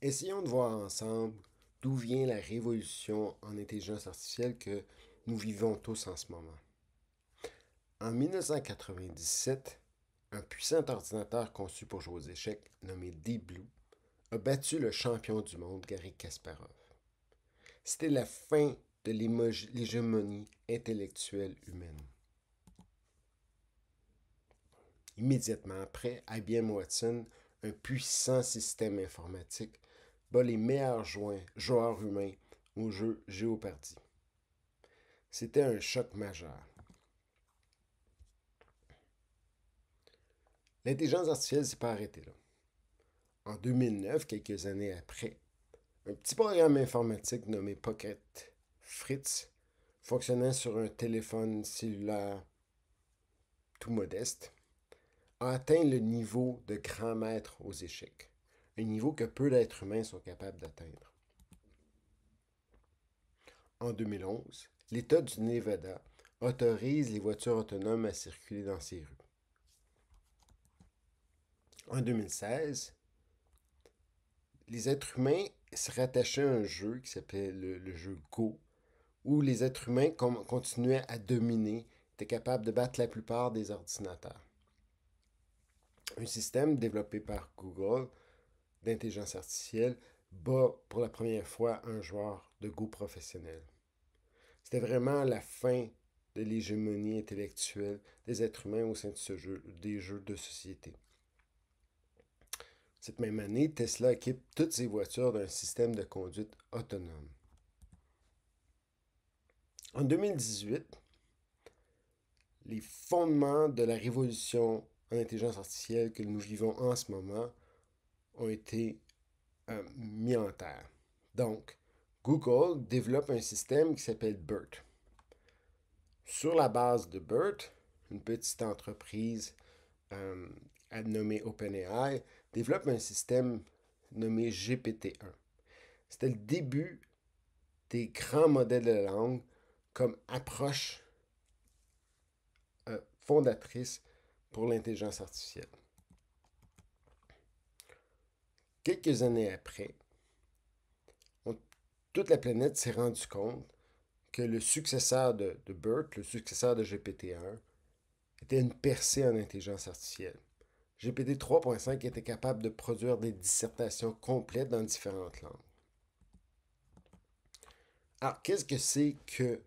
Essayons de voir ensemble d'où vient la révolution en intelligence artificielle que nous vivons tous en ce moment. En 1997, un puissant ordinateur conçu pour jouer aux échecs, nommé Deep Blue, a battu le champion du monde, Garry Kasparov. C'était la fin de l'hégémonie intellectuelle humaine. Immédiatement après, IBM Watson, un puissant système informatique, bat les meilleurs joueurs humains au jeu Jeopardy. C'était un choc majeur. L'intelligence artificielle ne s'est pas arrêtée là. En 2009, quelques années après, un petit programme informatique nommé Pocket Fritz, fonctionnant sur un téléphone cellulaire tout modeste, a atteint le niveau de grand maître aux échecs, un niveau que peu d'êtres humains sont capables d'atteindre. En 2011, l'État du Nevada autorise les voitures autonomes à circuler dans ses rues. En 2016, les êtres humains se rattachaient à un jeu qui s'appelait le jeu Go, où les êtres humains continuaient à dominer, étaient capables de battre la plupart des ordinateurs. Un système développé par Google d'intelligence artificielle bat pour la première fois un joueur de Go professionnel. C'était vraiment la fin de l'hégémonie intellectuelle des êtres humains au sein de des jeux de société. Cette même année, Tesla équipe toutes ses voitures d'un système de conduite autonome. En 2018, les fondements de la révolution en intelligence artificielle que nous vivons en ce moment ont été mis en terre. Donc, Google développe un système qui s'appelle BERT. Sur la base de BERT, une petite entreprise nommée OpenAI développe un système nommé GPT-1. C'était le début des grands modèles de langue comme approche fondatrice pour l'intelligence artificielle. Quelques années après, toute la planète s'est rendue compte que le successeur de BERT, le successeur de GPT-1, était une percée en intelligence artificielle. GPT 3.5 était capable de produire des dissertations complètes dans différentes langues. Alors, qu'est-ce que c'est que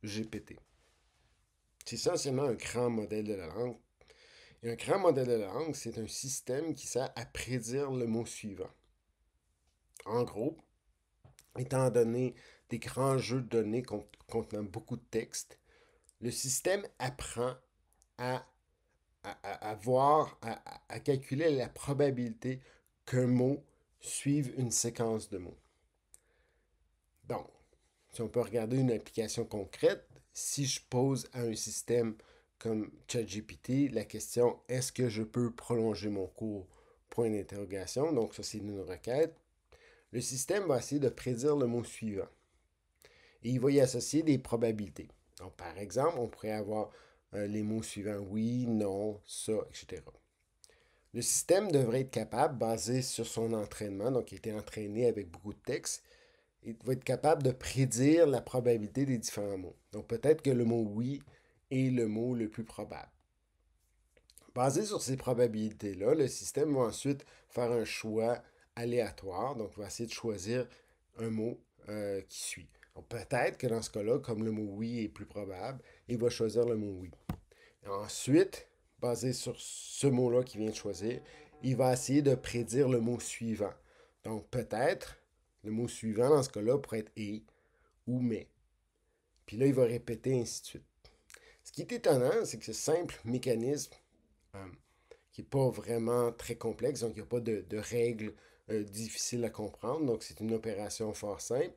GPT? C'est essentiellement un grand modèle de la langue. Et un grand modèle de la langue, c'est un système qui sert à prédire le mot suivant. En gros, étant donné des grands jeux de données contenant beaucoup de texte, le système apprend à, à calculer la probabilité qu'un mot suive une séquence de mots. Donc, si on peut regarder une application concrète, si je pose à un système comme ChatGPT la question est-ce que je peux prolonger mon cours? Point d'interrogation. Donc, ça, c'est une requête. Le système va essayer de prédire le mot suivant. Et il va y associer des probabilités. Donc, par exemple, on pourrait avoir les mots suivants oui, non, ça, etc. Le système devrait être capable, basé sur son entraînement, donc il a été entraîné avec beaucoup de texte, il va être capable de prédire la probabilité des différents mots. Donc peut-être que le mot oui est le mot le plus probable. Basé sur ces probabilités-là, le système va ensuite faire un choix aléatoire, donc il va essayer de choisir un mot qui suit. Donc peut-être que dans ce cas-là, comme le mot oui est plus probable, il va choisir le mot oui. Et ensuite, basé sur ce mot-là qu'il vient de choisir, il va essayer de prédire le mot suivant. Donc peut-être le mot suivant dans ce cas-là pourrait être et ou mais. Puis là, il va répéter ainsi de suite. Ce qui est étonnant, c'est que ce simple mécanisme, euh, qui n'est pas vraiment très complexe, donc il n'y a pas de règles difficiles à comprendre, donc c'est une opération fort simple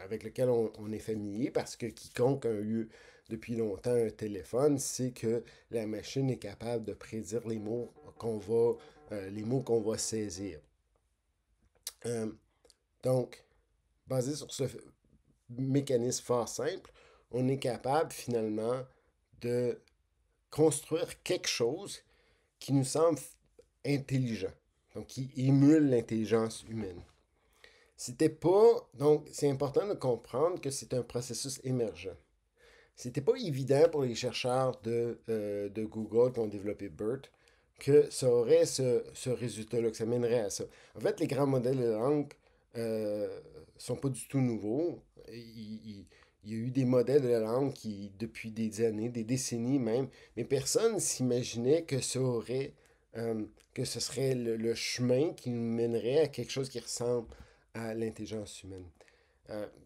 avec laquelle on est familier parce que quiconque a eu depuis longtemps un téléphone sait que la machine est capable de prédire les mots qu'on va saisir. Euh, donc, basé sur ce mécanisme fort simple, on est capable finalement de construire quelque chose qui nous semble intelligent, donc qui émule l'intelligence humaine. C'était pas. Donc, c'est important de comprendre que c'est un processus émergent. C'était pas évident pour les chercheurs de Google qui ont développé BERT que ça aurait ce résultat-là, que ça mènerait à ça. En fait, les grands modèles de langue sont pas du tout nouveaux. Il y a eu des modèles de langue qui, depuis des années, des décennies même, mais personne s'imaginait que ça aurait, que ce serait le chemin qui nous mènerait à quelque chose qui ressemble à l'intelligence humaine.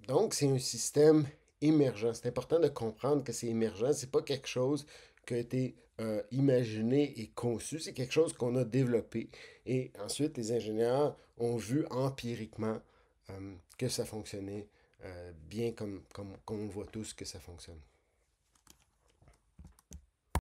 Donc, c'est un système émergent. C'est important de comprendre que c'est émergent. C'est pas quelque chose qui a été imaginé et conçu. C'est quelque chose qu'on a développé. Et ensuite, les ingénieurs ont vu empiriquement que ça fonctionnait bien comme on voit tous que ça fonctionne.